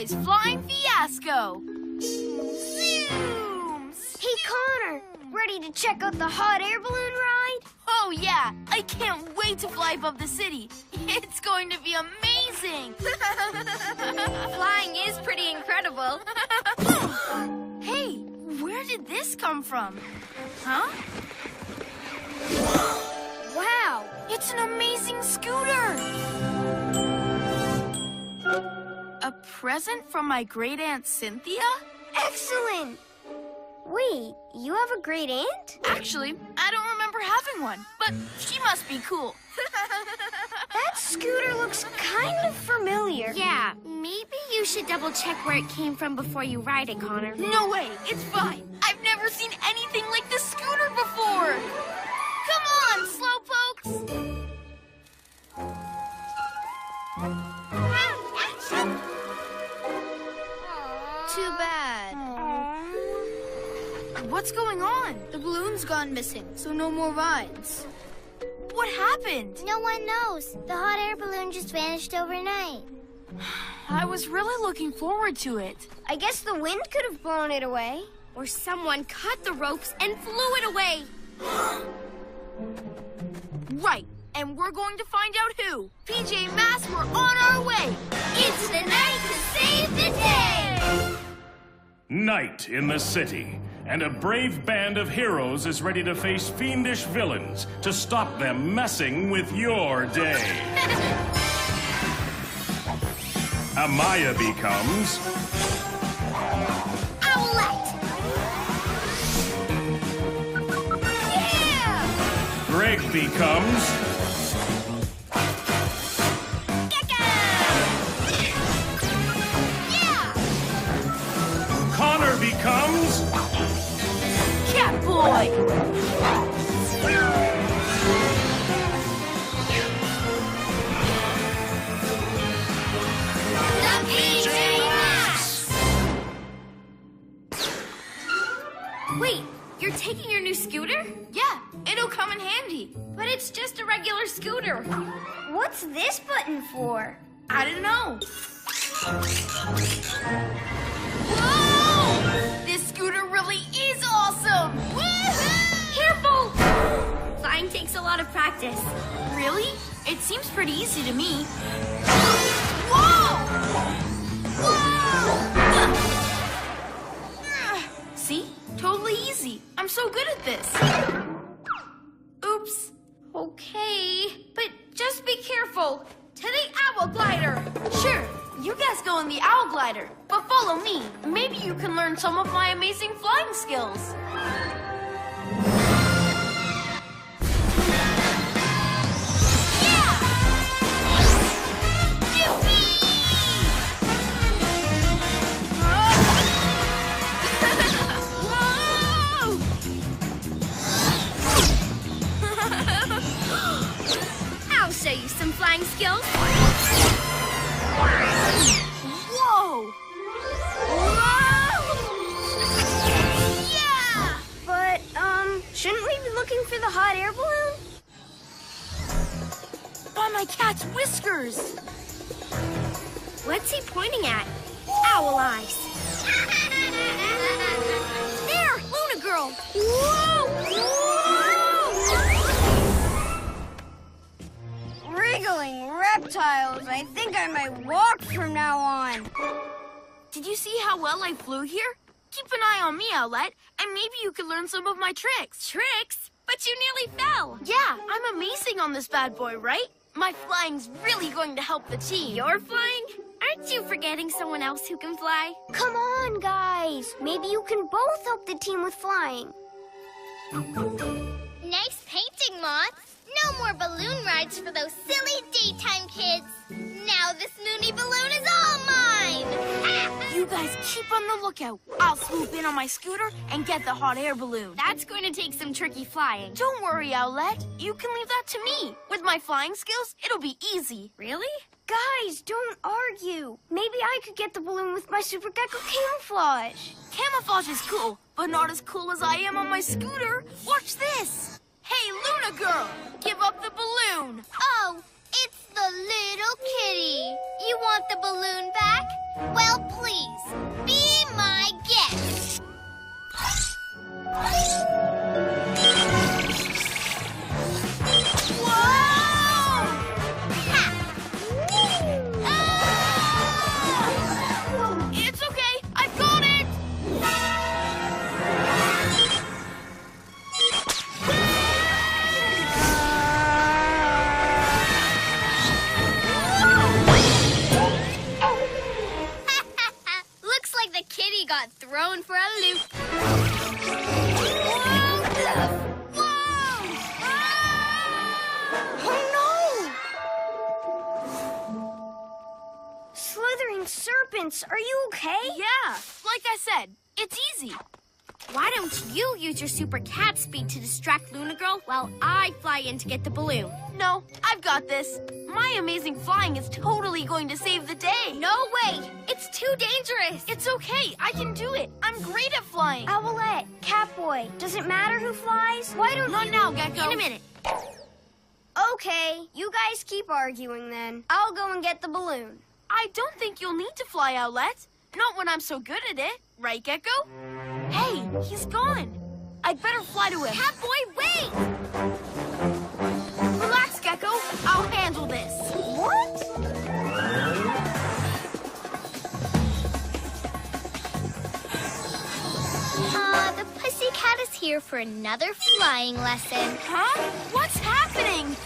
PJ's Flying Fiasco. Zooms! Hey, Connor, ready to check out the hot air balloon ride? Oh, yeah. I can't wait to fly above the city. It's going to be amazing. Flying is pretty incredible. Hey, where did this come from? Huh? Wow, It's an amazing scooter. A present from my great aunt Cynthia? excellent. Wait, you have a great aunt? Actually, I don't remember having one, but she must be cool. That scooter looks kind of familiar. Yeah, maybe you should double check where it came from before you ride it, Connor. No way, it's fine. I've never seen anything like this scooter before. Come on, slowpokes. Too bad. What's going on? The balloon's gone missing, so no more rides. What happened? No one knows. The hot air balloon just vanished overnight. I was really looking forward to it. I guess the wind could have blown it away. Or someone cut the ropes and flew it away. Right, and we're going to find out who. PJ Masks, we're on our way. It's the night to save the day! Night in the city, and a brave band of heroes is ready to face fiendish villains to stop them messing with your day. Amaya becomes Owlette! Yeah! Greg becomes Yeah! Connor becomes Catboy! The PJ Masks! Wait, you're taking your new scooter? Yeah, it'll come in handy. But it's just a regular scooter. What's this button for? I don't know. Whoa! This scooter really is awesome! Woohoo! Careful! Flying takes a lot of practice. Really? It seems pretty easy to me. Whoa! See? Totally easy. I'm so good at this. Oops. Okay, but just be careful. To the owl glider. Sure, you guys go in the owl glider, but follow me. Maybe you can learn some of my amazing flying skills. I'll show you some flying skills. Whoa! Yeah! But, shouldn't we be looking for the hot air balloon? By my cat's whiskers! What's he pointing at? Owl eyes. There, Luna Girl. Wriggling reptiles. I think I might walk from now on. Did you see how well I flew here? Keep an eye on me, Owlette, and maybe you can learn some of my tricks. Tricks? But you nearly fell. Yeah, I'm amazing on this bad boy, right? My flying's really going to help the team. You're flying? Aren't you forgetting someone else who can fly? Come on, guys. Maybe you can both help the team with flying. Nice painting, Moth. No more balloon rides for those silly daytime kids. Now this moony balloon is all mine. You guys keep on the lookout. I'll swoop in on my scooter and get the hot air balloon. That's going to take some tricky flying. Don't worry, Owlette. You can leave that to me. With my flying skills, it'll be easy. Really? Guys, don't argue. Maybe I could get the balloon with my Super Gecko camouflage. Camouflage is cool, but not as cool as I am on my scooter. Watch this. Hey, Luna Girl, give up the balloon. Oh, it's the little kitty. You want the balloon back? Well, please, be my guest. Whoa! Ha! Ah! It's okay. I've got it. Looks like the kitty got thrown for a loop. Slithering serpents, are you okay? Yeah, like I said, it's easy. Why don't you use your super cat speed to distract Luna Girl while I fly in to get the balloon? No, I've got this. My amazing flying is totally going to save the day. No way! It's too dangerous! It's okay. I can do it. I'm great at flying. Owlette, Catboy, does it matter who flies? Why don't Not you... now, Gecko. In a minute. Okay, you guys keep arguing then. I'll go and get the balloon. I don't think you'll need to fly, Owlette. Not when I'm so good at it. Right, Gecko? Hey, he's gone. I'd better fly to him. Catboy, wait! Relax, Gecko. I'll handle this. What? The pussycat is here for another flying lesson. Huh? What's happening?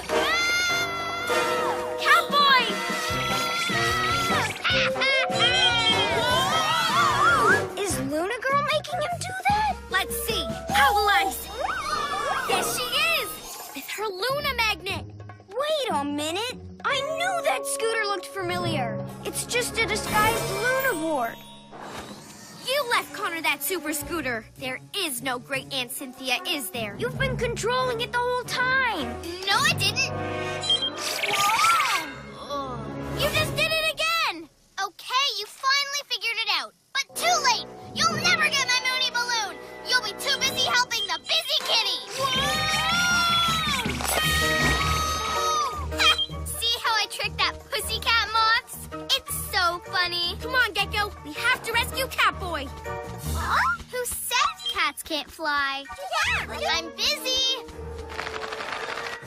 Catboy! Is Luna Girl making him do that? Let's see. Owlette! Yes, she is! With her Luna magnet. Wait a minute. I knew that scooter looked familiar. It's just a disguised Luna board. You left Connor that super scooter. There is no Great Aunt Cynthia, is there? You've been controlling it the whole time. No, I didn't. You just did it again! Okay, you finally figured it out. But too late. You'll never get my Moony balloon. You'll be too busy helping the busy kitty. See how I tricked that pussycat moths? It's so funny. Come on, Gecko. We have to rescue Catboy. Who says cats can't fly? I'm busy.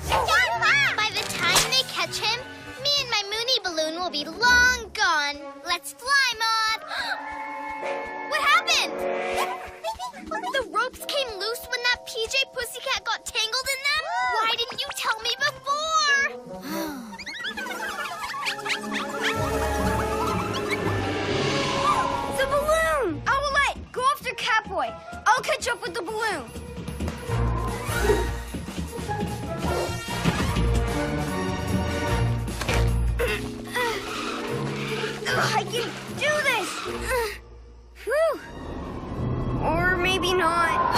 By the time they catch him, me and my Moony balloon will be long gone. Let's fly, Moth. What happened? The ropes came loose when that PJ Pussycat got tangled in them? Why didn't you tell me before? The balloon! Owlette, go after Catboy. I'll catch up with the balloon. I can do this! Whew. Or maybe not.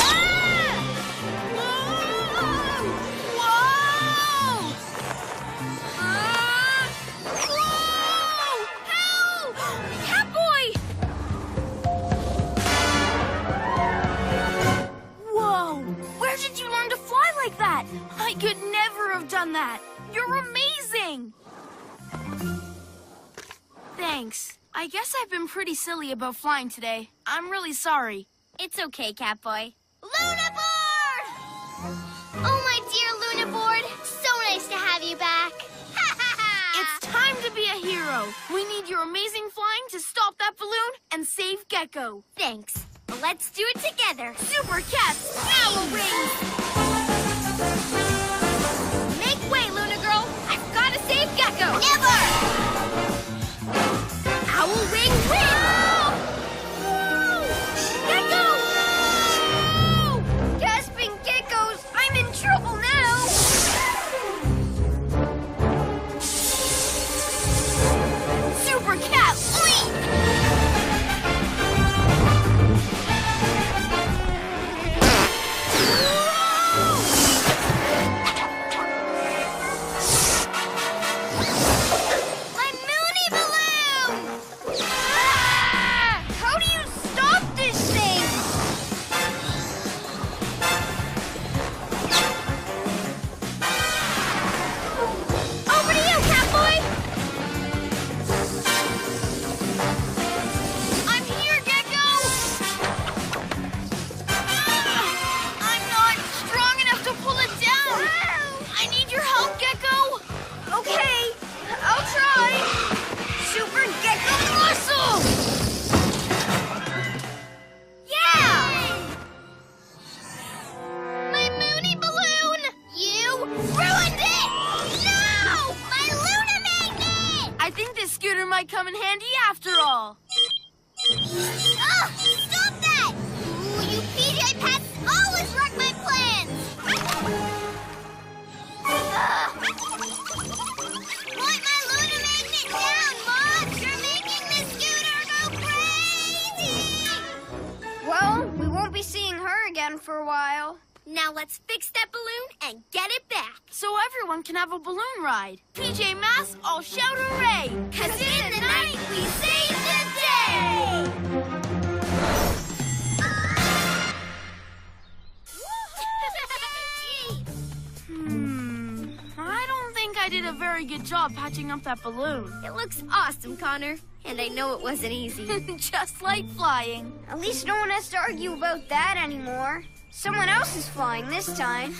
Whoa! Where did you learn to fly like that? I could never have done that. You're amazing! Thanks. I guess I've been pretty silly about flying today. I'm really sorry. It's okay, Catboy. Luna Board! Oh, my dear Luna Board. So nice to have you back. It's time to be a hero. We need your amazing flying to stop that balloon and save Gecko. Thanks. Well, let's do it together. Super Cats, Owl Wings! Make way, Luna Girl. I've got to save Gecko. Never! Owl Wing win! Gecko! Gasping geckos, I'm in trouble now. Super Cat, leap! My Moony balloon! might come in handy after all. Oh, stop that! Ooh, you PJ Pests always wreck my plans! Point my lunar magnet down, Moth! You're making the scooter go crazy! Well, we won't be seeing her again for a while. Now let's fix that balloon and get it back. So everyone can have a balloon ride. PJ Masks, all shout hooray! 'Cause in the night we save the day! I don't think I did a very good job patching up that balloon. It looks awesome, Connor. And I know it wasn't easy. Just like flying. At least no one has to argue about that anymore. Someone else is flying this time.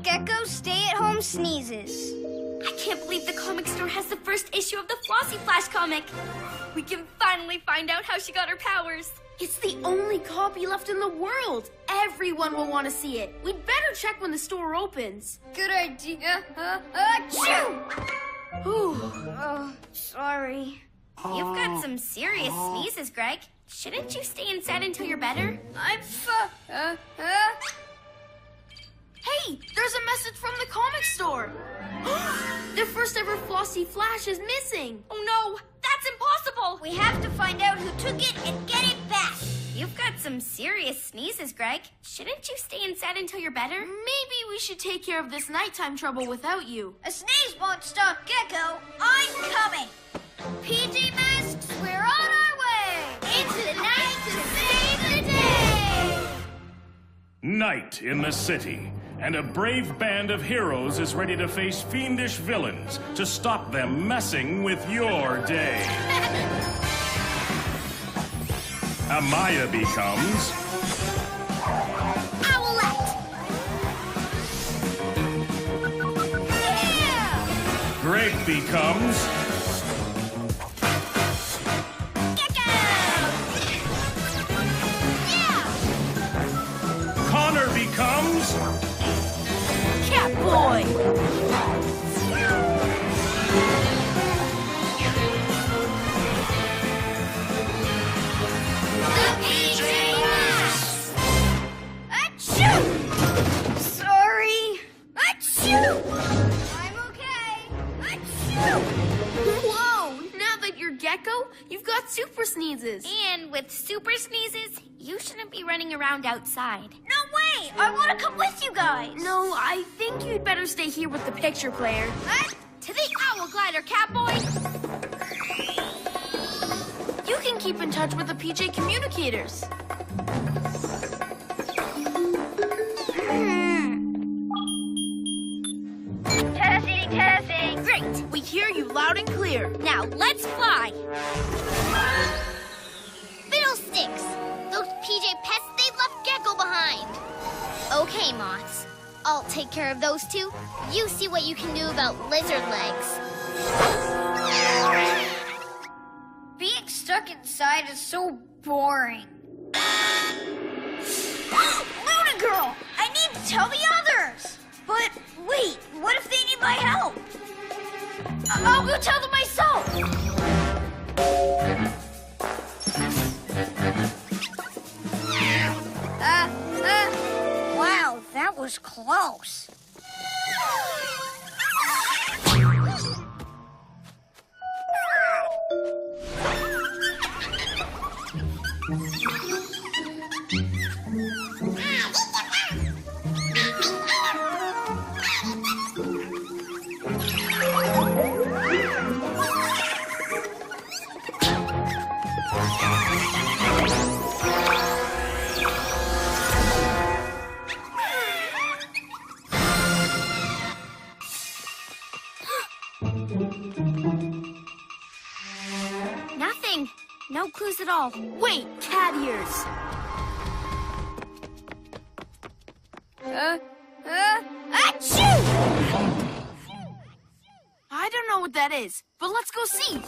Gecko stay-at-home sneezes. I can't believe the comic store has the first issue of the Flossie Flash comic. We can finally find out how she got her powers. It's the only copy left in the world. Everyone will want to see it. We'd better check when the store opens. Good idea. Achoo! Ooh. Oh, sorry. You've got some serious sneezes, Greg. Shouldn't you stay inside until you're better? Hey, there's a message from the comic store. Their first ever Flossie Flash is missing. Oh no, that's impossible! We have to find out who took it and get it back. You've got some serious sneezes, Greg. Shouldn't you stay inside until you're better? Maybe we should take care of this nighttime trouble without you. A sneeze won't stop Gecko. I'm coming. PJ Masks, we're on our way. Into the night to save the day! Night in the city, and a brave band of heroes is ready to face fiendish villains to stop them messing with your day. Amaya becomes Owlette! Yeah! Greg becomes Gecko! Yeah! Connor becomes Catboy! The PJ Masks! Achoo! Sorry. Achoo! I'm okay. Achoo! Whoa! Now that you're Gecko, you've got super sneezes. And with super sneezes, you shouldn't be running around outside. No way! I want to come with you guys. No, I think you'd better stay here with the picture player. To the Owl Glider, Catboy! You can keep in touch with the PJ communicators. Testing. Great! We hear you loud and clear. Now let's fly! Fiddlesticks! Those PJ Pests, they left Gecko behind. Okay, Moths. I'll take care of those two. You see what you can do about lizard legs. Being stuck inside is so boring. Luna Girl! I need to tell the others! But wait, what if they need my help? I'll go tell them myself! Wow, that was close. Nothing. No clues at all. Wait, cat ears. Achoo! I don't know what that is, but let's go see.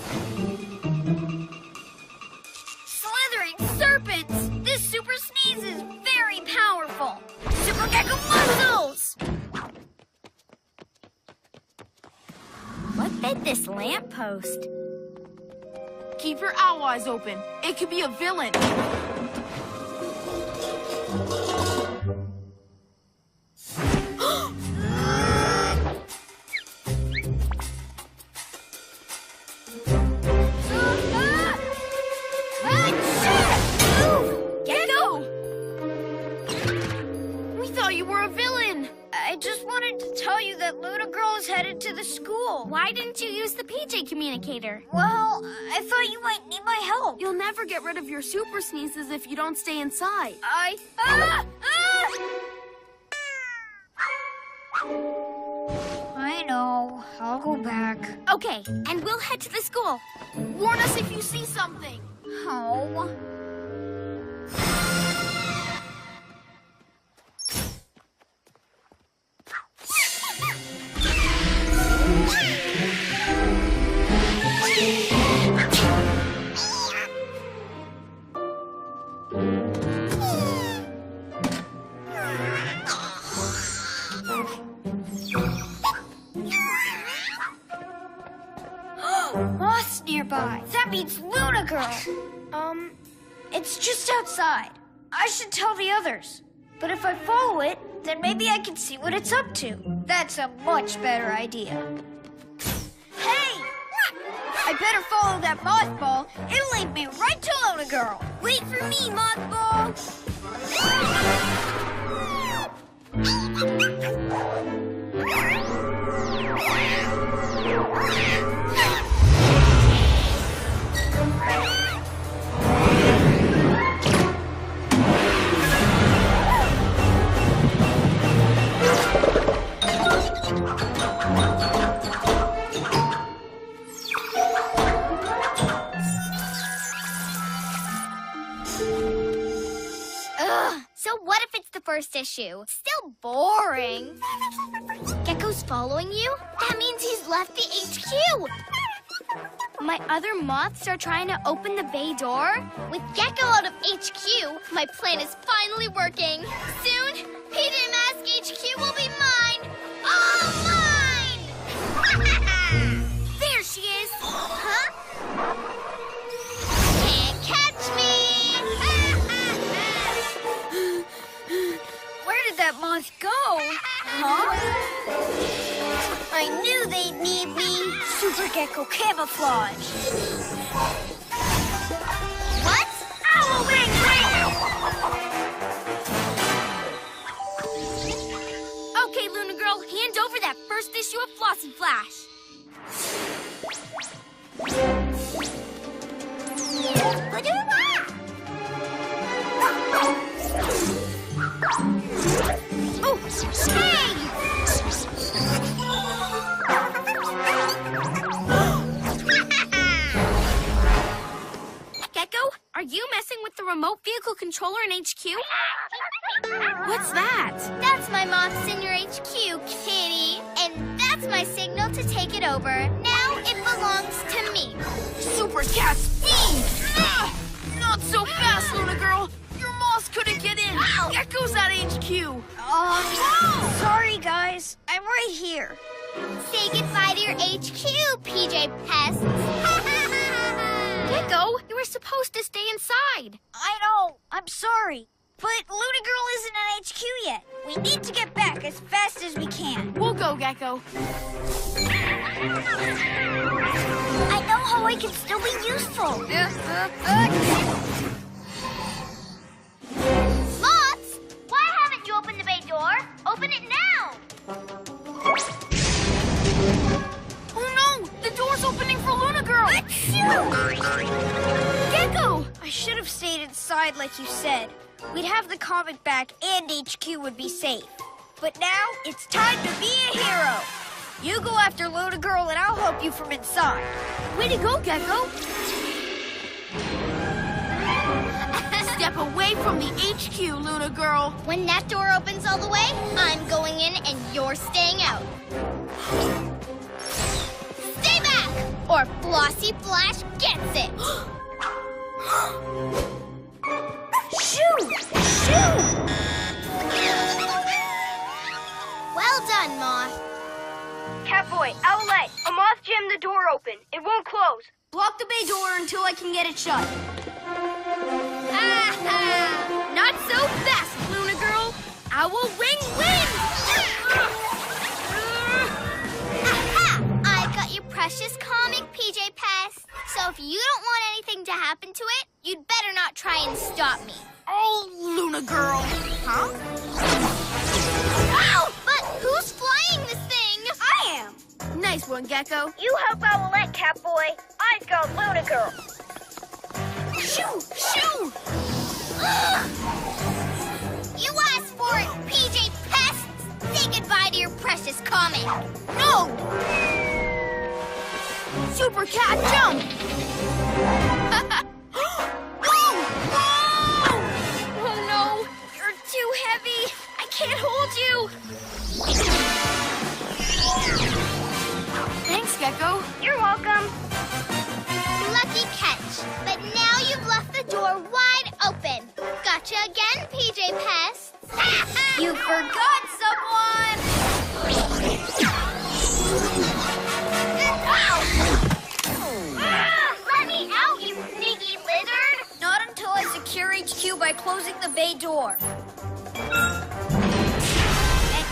Slithering serpents! This super sneeze is very powerful. Super Gecko muscles! What bit this lamppost? Keep your owl eyes open. It could be a villain. Gecko! We thought you were a villain. I just wanted to tell you that Luna Girl is headed to the school. Why didn't you use the PJ communicator? Well, I thought you might need my help. You'll never get rid of your super sneezes if you don't stay inside. I know. I'll go back. Okay, and we'll head to the school. Warn us if you see something. Oh. Moth's nearby. That means Luna Girl. It's just outside. I should tell the others. But if I follow it, then maybe I can see what it's up to. That's a much better idea. Hey! I better follow that mothball. It'll lead me right to Luna Girl. Wait for me, mothball. So what if it's the first issue? Still boring. Gecko's following you? That means he's left the HQ. My other moths are trying to open the bay door. With Gecko out of HQ, my plan is finally working. Soon, PJ Masks HQ will be mine. All mine! There she is. Huh? Can't catch me! Where did that moth go? Huh? I knew they'd need me. Super Gecko camouflage. What? Owl ring ring! Okay, Luna Girl, hand over that first issue of Flossy Flash. Oh, hey! Gecko, are you messing with the remote vehicle controller in HQ? What's that? That's my moths in your HQ, kitty. And that's my signal to take it over. Now it belongs to me. Super cat speed! Not so fast, Luna Girl. Your moths couldn't get in. Gecko's at HQ. Sorry, guys. I'm right here. Say goodbye to your HQ, PJ Pests. Gecko, you were supposed to stay inside. I know. I'm sorry. But Luna Girl isn't at HQ yet. We need to get back as fast as we can. We'll go, Gecko. I know how I can still be useful. Moths, why haven't you opened the bay door? Open it now. Oh no! The door's opening for Luna Girl! Gecko! I should have stayed inside like you said. We'd have the comic back and HQ would be safe. But now, it's time to be a hero. You go after Luna Girl and I'll help you from inside. Way to go, Gecko! Step away from the HQ, Luna Girl. When that door opens all the way, I'm going in and you're staying out. Stay back, or Flossy Flash gets it. Shoo! Shoo! Well done, Moth. Catboy, Owlette, a moth jammed the door open. It won't close. Block the bay door until I can get it shut. Ah-ha! Not so fast, Luna Girl. Owl Wing wins! Aha! I've got your precious comic, PJ Pest. So if you don't want anything to happen to it, you'd better not try and stop me. Oh, Luna Girl. Huh? Ow! But who's flying this thing? I am. Nice one, Gecko. You help Owlette, Catboy. I've got Luna Girl. Shoo! Shoo! Ugh! You asked for it, PJ Pest. Say goodbye to your precious comic. No! Super Cat jump! Whoa! Whoa! Oh no, you're too heavy. I can't hold you. Thanks, Gecko. You're welcome. Lucky catch. But now you've left the door wide open. Gotcha again, PJ Pest. You forgot someone. Let me out, you sneaky lizard! Not until I secure HQ by closing the bay door. And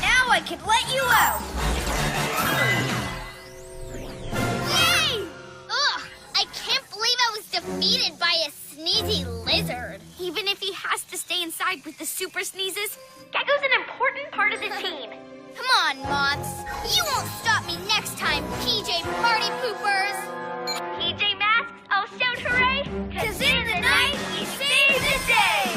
now I can let you out. Yay! Ugh, I can't believe I was defeated by a sneezy lizard. Even if he has to stay inside with the super sneezes, Gecko's an important part of the team. Come on, Moths. You won't stop me next time, PJ Party Poopers. PJ Masks, I'll shout hooray! 'Cause in the night, we save the day!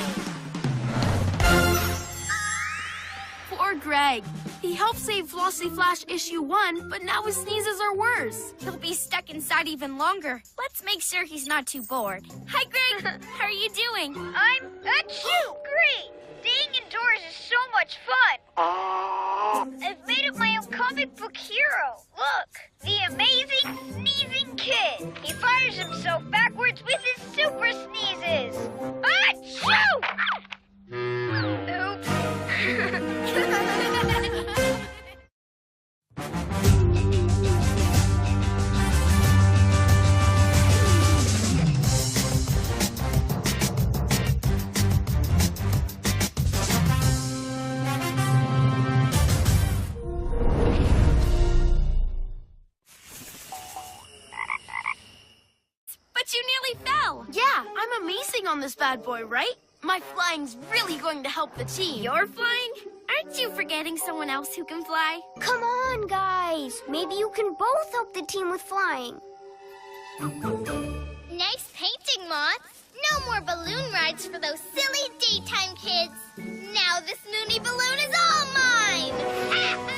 Poor Greg. He helped save Flossy Flash issue 1, but now his sneezes are worse. He'll be stuck inside even longer. Let's make sure he's not too bored. Hi, Greg. How are you doing? I'm great. Staying indoors is so much fun. I've made up my own comic book hero. Look, the amazing sneezing kid. He fires himself backwards with his super sneezes. Achoo! But you nearly fell. Yeah, I'm amazing on this bad boy, right? My flying's really going to help the team. You're flying? Aren't you forgetting someone else who can fly? Come on, guys. Maybe you can both help the team with flying. Nice painting, Moths. No more balloon rides for those silly daytime kids. Now this moony balloon is all mine.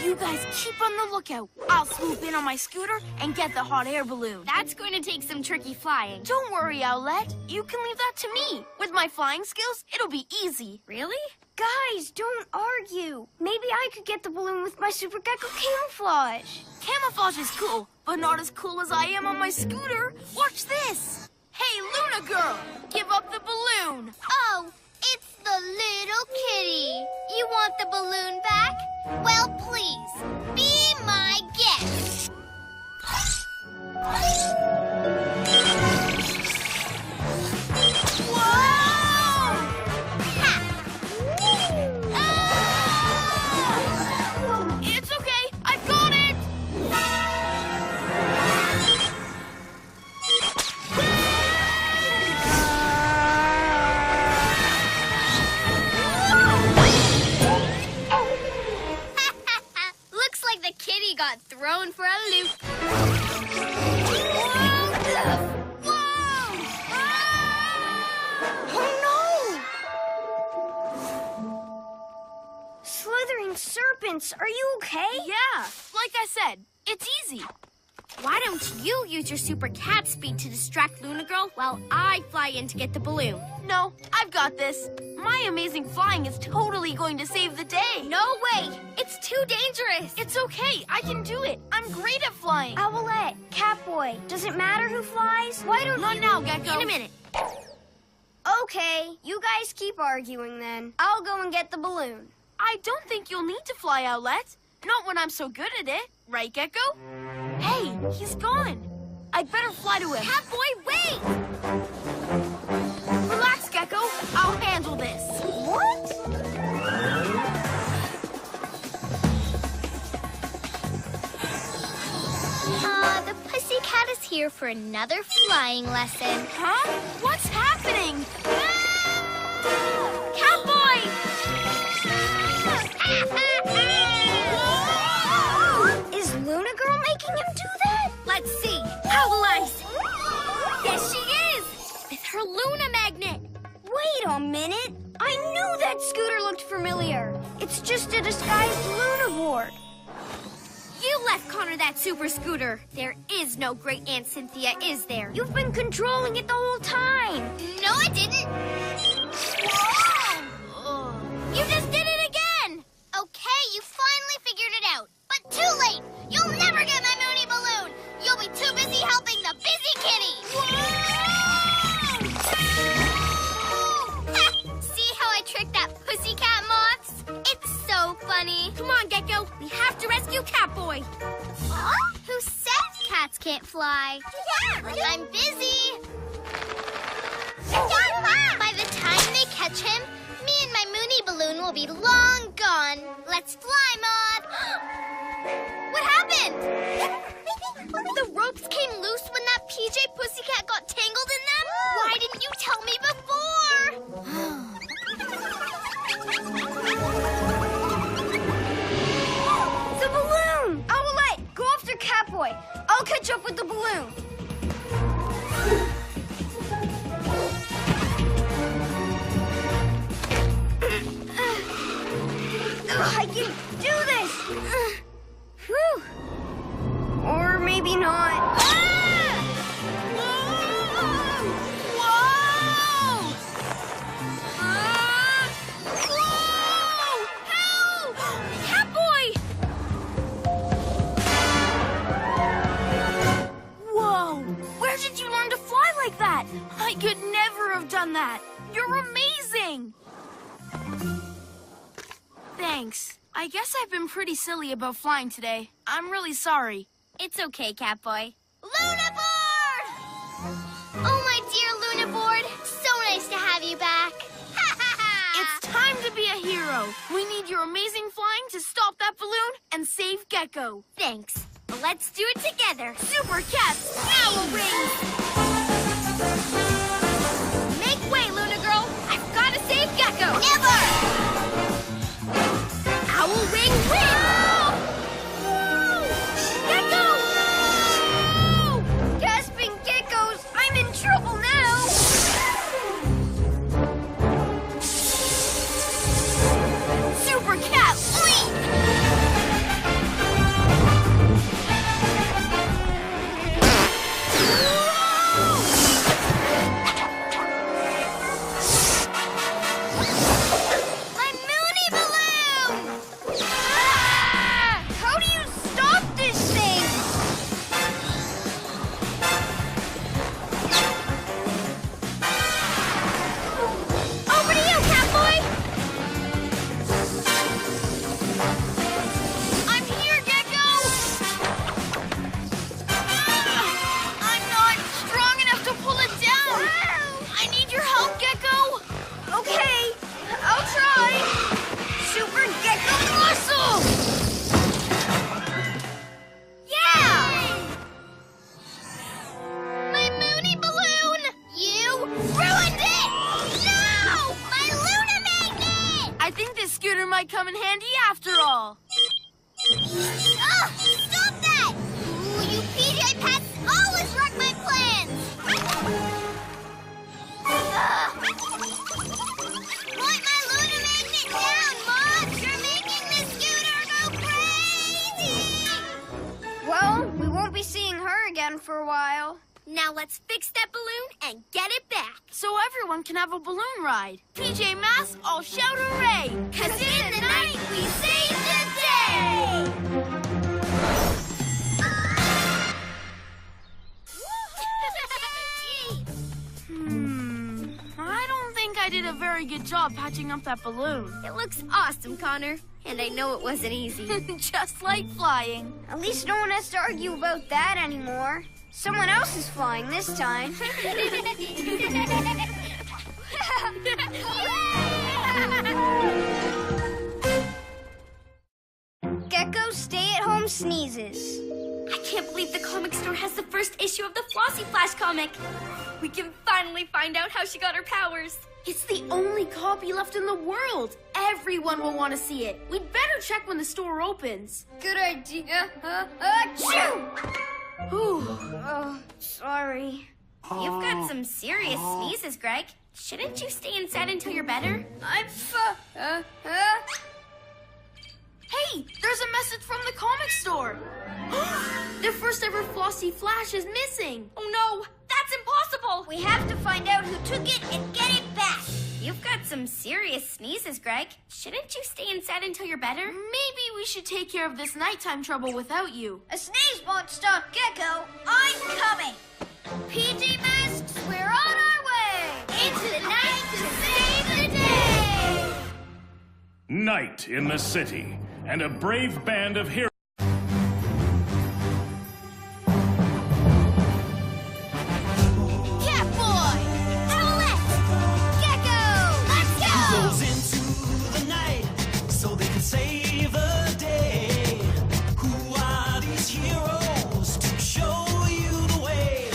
You guys keep on the lookout. I'll swoop in on my scooter and get the hot air balloon. That's going to take some tricky flying. Don't worry, Owlette. You can leave that to me. With my flying skills, it'll be easy. Really? Guys, don't argue. Maybe I could get the balloon with my Super Gecko camouflage. Camouflage is cool, but not as cool as I am on my scooter. Watch this. Hey, Luna Girl, give up the balloon. Oh, it's the little kitty. You want the balloon back? Well, please, be my guest. Whoa! Ha! Ah! It's okay. I've got it. Looks like the kitty got thrown for a loop. Slithering serpents, are you okay? Yeah, like I said, it's easy. Why don't you use your super cat speed to distract Luna Girl while I fly in to get the balloon? No, I've got this. My amazing flying is totally going to save the day. No way! It's too dangerous! It's okay. I can do it. I'm great at flying. Owlette, Catboy, does it matter who flies? Why don't Not you... now, Gecko. In a minute. Okay, you guys keep arguing then. I'll go and get the balloon. I don't think you'll need to fly, Owlette. Not when I'm so good at it. Right, Gecko? Hey, he's gone. I'd better fly to him. Catboy, wait! Relax, Gecko. I'll handle this. What? The pussycat is here for another flying lesson. Huh? What's happening? Catboy! Is Luna Girl making him do that? Let's see. Owlice! Yes, she is! With her Luna magnet. Wait a minute. I knew that scooter looked familiar. It's just a disguised Luna board. You left Connor that super scooter. There is no Great Aunt Cynthia, is there? You've been controlling it the whole time. No, I didn't. You just did it again! Okay, you finally figured it out. But too late. You'll never get my Mooney balloon. You'll be too busy helping the busy kitty. See how I tricked that pussycat moths? It's so funny. Come on, Gecko. We have to rescue Catboy. Who says cats can't fly? I'm busy. By the time they catch him, me and my Mooney balloon will be long gone. Let's fly, Moth. What happened? The ropes came loose when that PJ Pussycat got tangled in them? Why didn't you tell me before? The balloon! Owlette, go after Catboy. I'll catch up with the balloon. I can do this! Whew. Or maybe not. Whoa! Where did you learn to fly like that? I could never have done that. You're amazing! Thanks. I guess I've been pretty silly about flying today. I'm really sorry. It's okay, Catboy. Luna Board! Oh, my dear Luna Board. So nice to have you back. It's time to be a hero. We need your amazing flying to stop that balloon and save Gecko. Thanks. But let's do it together. Super Cats, Owl Wings! Make way, Luna Girl. I've got to save Gecko. Never! Owl Wing win! Gecko! Gasping geckos, I'm in trouble now. Super Cat, leap! My Mooney balloon! How do you stop this thing? Over to you, Catboy! I'm here, Gecko! I'm not strong enough to pull it down. I need your help, Gecko. Okay, I'll try. Super Gecko muscle! Yeah! My Mooney balloon! You ruined it! No! My Luna magnet! I think this scooter might come in handy after all. Oh, stop that! Ooh, you PJ pets always wreck my plans! Put my Luna magnet down, Mom! You're making this scooter go crazy! Well, we won't be seeing her again for a while. Now let's fix that balloon and get it back. So everyone can have a balloon ride. PJ Masks, all shout hooray! 'Cause in the night we save the day! I don't I did a very good job patching up that balloon. It looks awesome, Connor. And I know it wasn't easy. Just like flying. At least no one has to argue about that anymore. Someone else is flying this time. Gecko stay-at-home sneezes. I can't believe the comic store has the first issue of the Flossie Flash comic. We can finally find out how she got her powers. It's the only copy left in the world. Everyone will want to see it. We'd better check when the store opens. Good idea. Achoo! Ooh. Oh, sorry. You've got some serious sneezes, Greg. Shouldn't you stay inside until you're better? Hey, there's a message from the comic store. Their first ever Flossie Flash is missing. Oh no, that's impossible! We have to find out who took it and get it back. You've got some serious sneezes, Greg. Shouldn't you stay inside until you're better? Maybe we should take care of this nighttime trouble without you. A sneeze won't stop Gecko. I'm coming. PJ Masks, we're on our way. Into the night to save the day. Night in the city, and a brave band of heroes. Catboy! Owlette! Gecko! Let's go! Goes into the night so they can save the day. Who are these heroes to show you the way?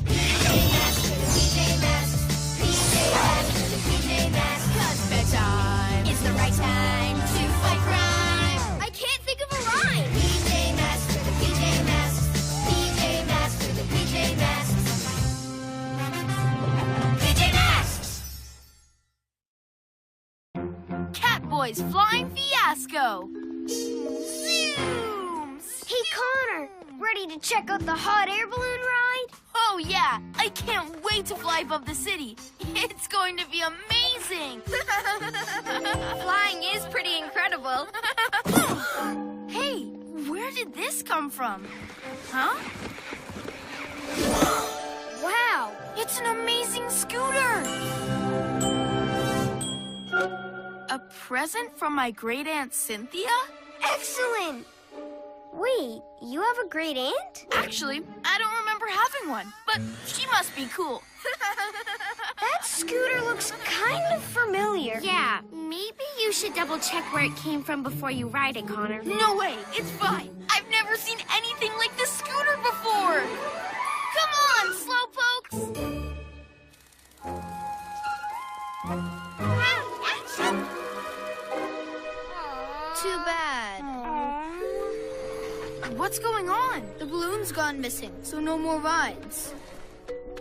PJ Masks, PJ Masks, PJ Masks, PJ Masks. 'Cause bedtime is the right time to fight crime. I can't think of a rhyme. PJ Masks, PJ Masks, PJ Masks, PJ Masks. PJ Masks! Catboy's Flying Fiasco. Zooms! Hey, Connor, ready to check out the hot air balloon ride? Oh yeah, I can't wait to fly above the city. It's going to be amazing. Flying is pretty incredible. Hey, where did this come from? Huh? Wow, It's an amazing scooter. A present from my great aunt Cynthia? excellent. Wait, you have a great aunt? Actually, I don't remember having one, but she must be cool. That scooter looks kind of familiar. Yeah, maybe you should double check where it came from before you ride it, Connor. No way, it's fine. I've never seen anything like this scooter before. Come on, slowpokes! Too bad. What's going on? The balloon's gone missing, so no more rides.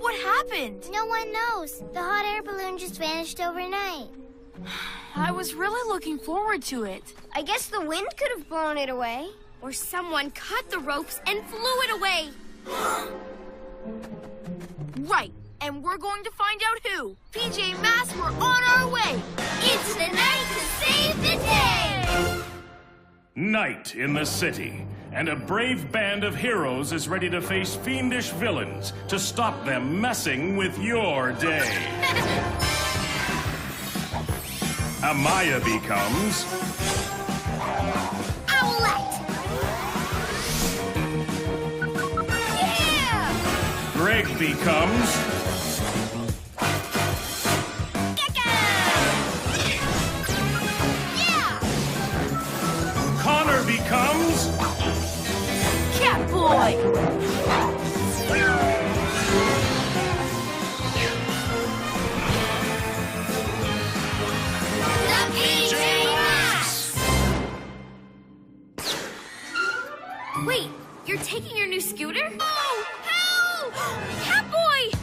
What happened? No one knows. The hot air balloon just vanished overnight. I was really looking forward to it. I guess the wind could have blown it away. Or someone cut the ropes and flew it away. Right, and we're going to find out who. PJ Masks, we're on our way. Into the night to save the day! Night in the city, and a brave band of heroes is ready to face fiendish villains to stop them messing with your day. Amaya becomes Owlette! Yeah! Greg becomes Gecko! Yeah! Connor becomes Catboy! The PJ Masks! Wait, you're taking your new scooter? Oh, help! Catboy!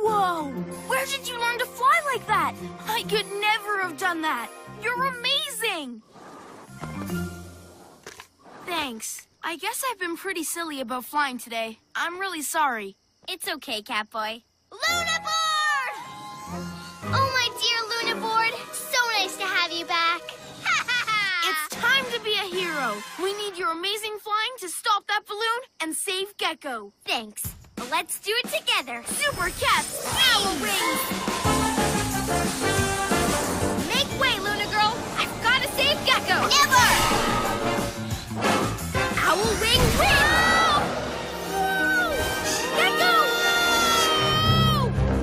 Whoa! Where did you learn to fly like that? I could never have done that. You're amazing! Thanks. I guess I've been pretty silly about flying today. I'm really sorry. It's okay, Catboy. Lunaboard! Oh, my dear Lunaboard, so nice to have you back. It's time to be a hero. We need your amazing flying to stop that balloon and save Gecko. Thanks. Let's do it together. Super Cats, Owl Wings! Make way, Luna Girl. I've got to save Gecko. Never! Owl Wing win! Gecko!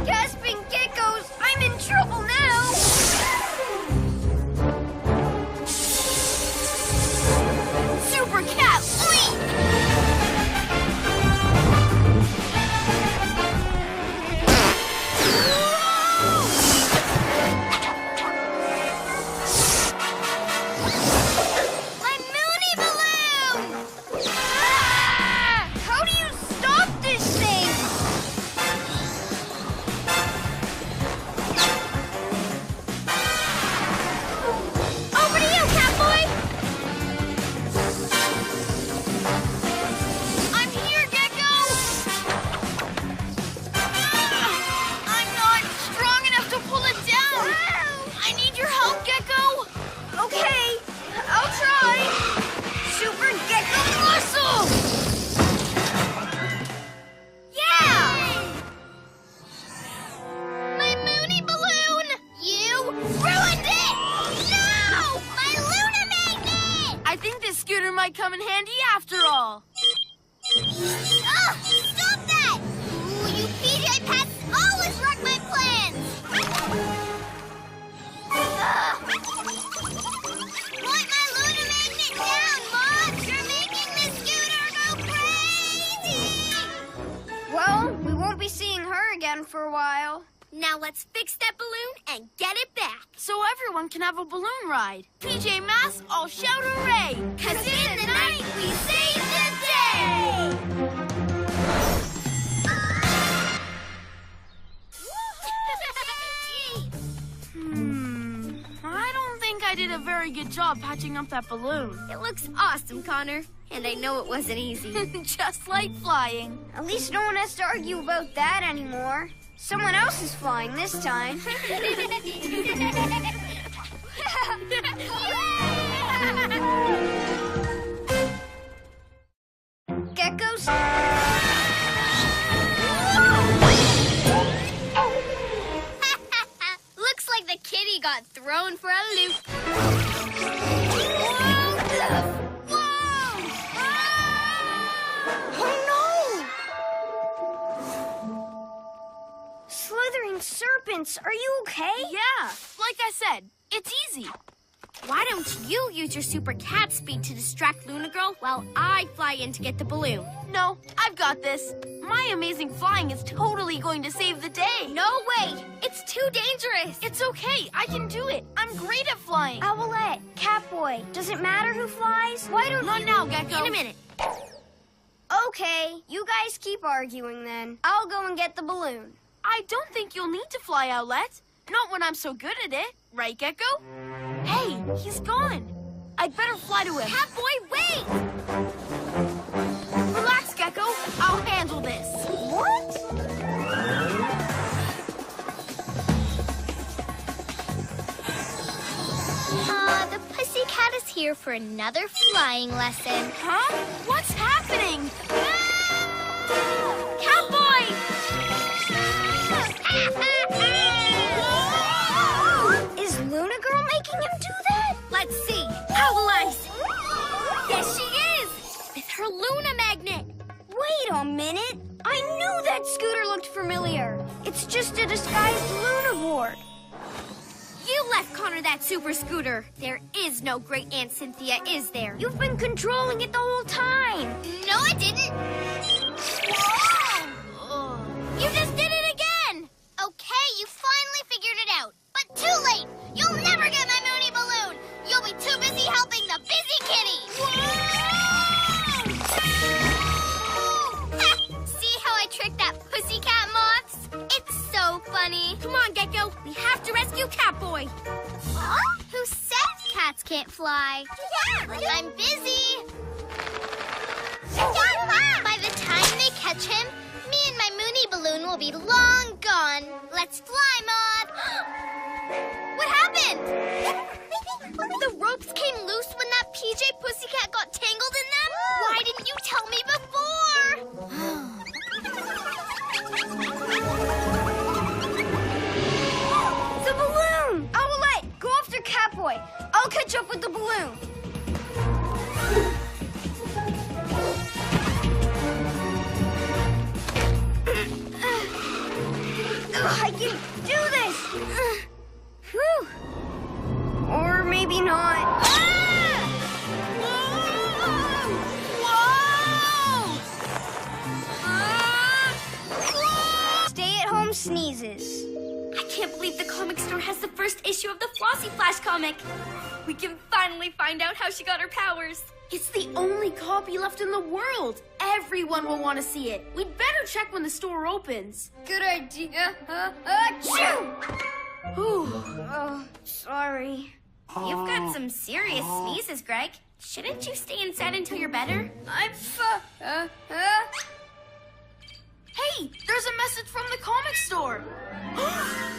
Gasping geckos, I'm in trouble now. Super Cat, Leap! My Mooney balloon! Ah! How do you stop this thing? Over to you, Catboy! I'm here, Gecko! I'm not strong enough to pull it down! I need your help, Gecko! Okay, I'll try. Super Gecko Muscle! Yeah! My Mooney balloon! You ruined it! No! My Luna Magnet! I think this scooter might come in handy after all. Ugh! Stop that! Ooh, you PJ Pets always wreck my plans! Ugh. Put my Luna Magnet down, Mom! You're making this scooter go crazy! Well, we won't be seeing her again for a while. Now let's fix that balloon and get it back. So everyone can have a balloon ride. PJ Masks, all shout hooray! 'Cause in the night we save the day! I don't think I did a very good job patching up that balloon. It looks awesome, Connor. And I know it wasn't easy. Just like flying. At least no one has to argue about that anymore. Someone else is flying this time. Geckos. Looks like the kitty got thrown for a loop. Slithering serpents, are you okay? Yeah, like I said, it's easy. Why don't you use your super cat speed to distract Luna Girl while I fly in to get the balloon? No, I've got this. My amazing flying is totally going to save the day. No way! It's too dangerous! It's okay, I can do it. I'm great at flying. Owlette, Catboy, does it matter who flies? Why don't Not now, Gecko. In a minute. Okay, you guys keep arguing then. I'll go and get the balloon. I don't think you'll need to fly, Owlette. Not when I'm so good at it. Right, Gecko? Hey, he's gone. I'd better fly to him. Catboy, wait! Relax, Gecko. I'll handle this. What? The pussycat is here for another flying lesson. Huh? What's happening? Catboy! Is Luna Girl making him do that? Let's see. Owl Eyes! Yes, she is! With her Luna magnet. Wait a minute. I knew that scooter looked familiar. It's just a disguised Luna board. You left Connor that super scooter. There is no great Aunt Cynthia, is there? You've been controlling it the whole time. No, I didn't. You just did it again! Okay, you finally figured it out. But too late. You'll never get my Mooney balloon. You'll be too busy helping the busy kitty. See how I tricked that pussycat moths? It's so funny. Come on, Gecko. We have to rescue Catboy. Huh? Who says cats can't fly? I'm busy. By the time they catch him, me and my Mooney balloon will be long gone. Let's fly, Maud. What happened? The ropes came loose when that PJ Pussycat got tangled in them? Why didn't you tell me before? Sneezes. I can't believe the comic store has the first issue of the Flossie Flash comic. We can finally find out how she got her powers. It's the only copy left in the world. Everyone will want to see it. We'd better check when the store opens. Good idea. Achoo! Ooh. Oh, sorry. You've got some serious sneezes, Greg. Shouldn't you stay inside until you're better? I'm Hey, there's a message from the comic store.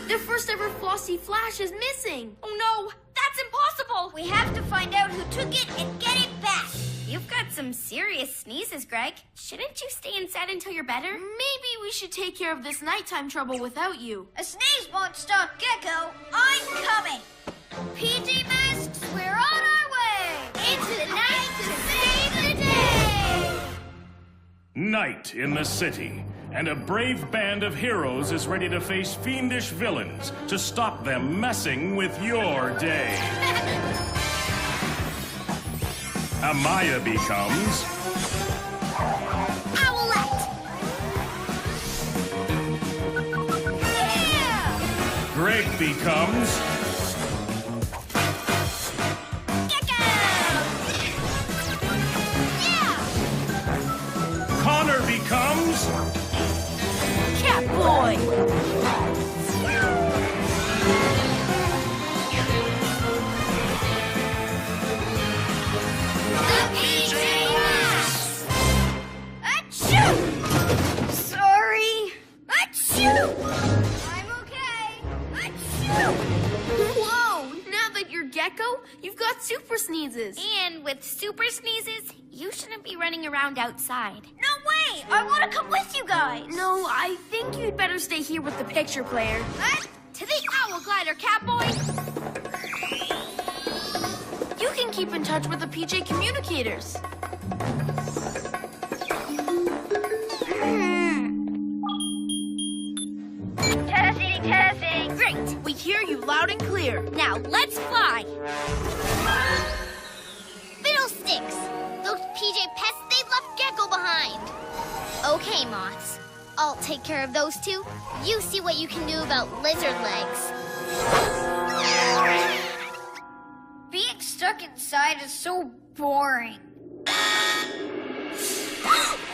Their first ever Flossie Flash is missing. Oh no, that's impossible! We have to find out who took it and get it back. You've got some serious sneezes, Greg. Shouldn't you stay inside until you're better? Maybe we should take care of this nighttime trouble without you. A sneeze won't stop Gecko. I'm coming. PJ Masks, we're on our way. Into the night to save the day! Night in the city, and a brave band of heroes is ready to face fiendish villains to stop them messing with your day. Amaya becomes Owlette! Yeah! Greg becomes Gecko! Yeah! Connor becomes Catboy! The PJ Masks! Achoo! Sorry. Achoo! I'm okay. Achoo! Whoa! Now that you're Gecko, you've got super sneezes. And with super sneezes, you shouldn't be running around outside. No way! I want to come with you guys. No, I think you'd better stay here with the picture player. To the Owl Glider, Catboy! You can keep in touch with the PJ communicators. Testing. Great! We hear you loud and clear. Now, let's fly! Fiddlesticks! Those PJ pests, they left Gecko behind. Okay, Moths. I'll take care of those two. You see what you can do about lizard legs. Being stuck inside is so boring.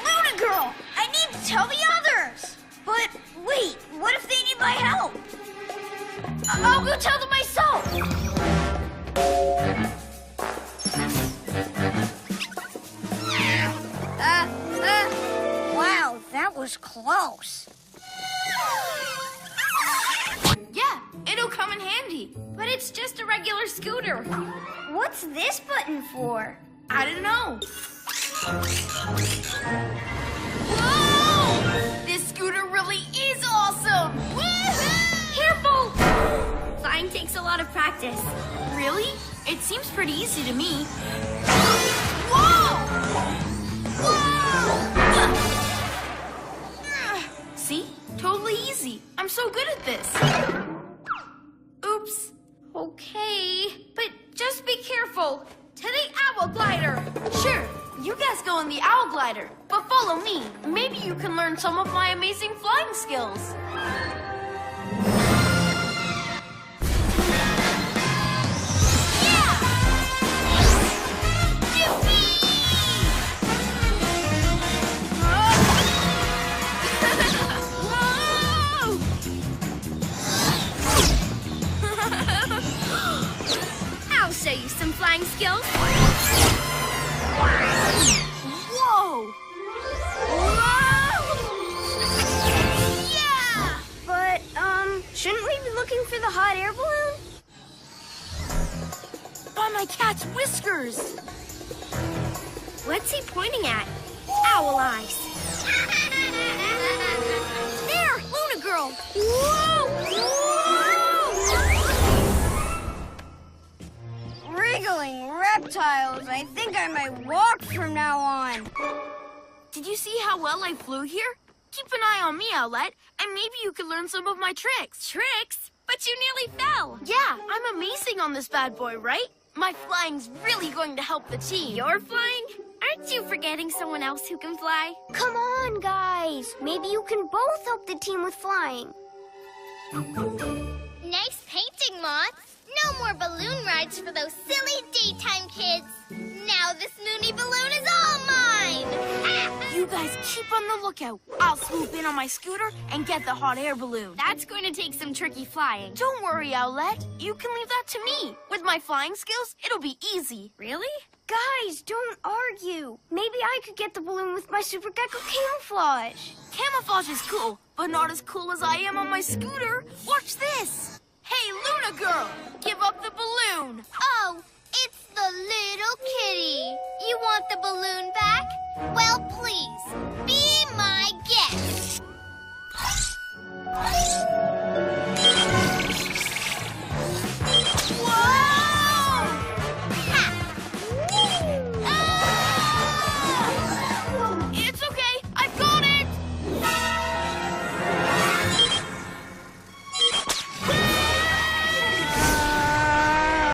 Luna Girl! I need to tell the others! But wait, what if they need my help? I'll go tell them myself! Wow, that was close. Yeah, it'll come in handy. But it's just a regular scooter. What's this button for? I don't know. Whoa! This scooter really is awesome! Woohoo! Careful! Flying takes a lot of practice. Really? It seems pretty easy to me. Whoa! See? Totally easy. I'm so good at this. Oops. Okay, but just be careful. To the Owl Glider! Sure, you guys go in the Owl Glider, but follow me. Maybe you can learn some of my amazing flying skills. I'll show you some flying skills. Whoa! Yeah! But, shouldn't we be looking for the hot air balloon? By my cat's whiskers! What's he pointing at? Owl eyes. There, Luna Girl. Wriggling reptiles. I think I might walk from now on. Did you see how well I flew here? Keep an eye on me, Owlette, and maybe you can learn some of my tricks. Tricks? But you nearly fell. Yeah, I'm amazing on this bad boy, right? My flying's really going to help the team. You're flying? Aren't you forgetting someone else who can fly? Come on, guys. Maybe you can both help the team with flying. Nice painting, Moth. No more balloon rides for those silly daytime kids. Now this Moony balloon is all mine. You guys keep on the lookout. I'll swoop in on my scooter and get the hot air balloon. That's going to take some tricky flying. Don't worry, Owlette. You can leave that to me. With my flying skills, it'll be easy. Really? Guys, don't argue. Maybe I could get the balloon with my Super Gecko camouflage. Camouflage is cool, but not as cool as I am on my scooter. Watch this. Hey, Luna girl, give up the balloon. Oh, it's the little kitty. You want the balloon back? Well, please.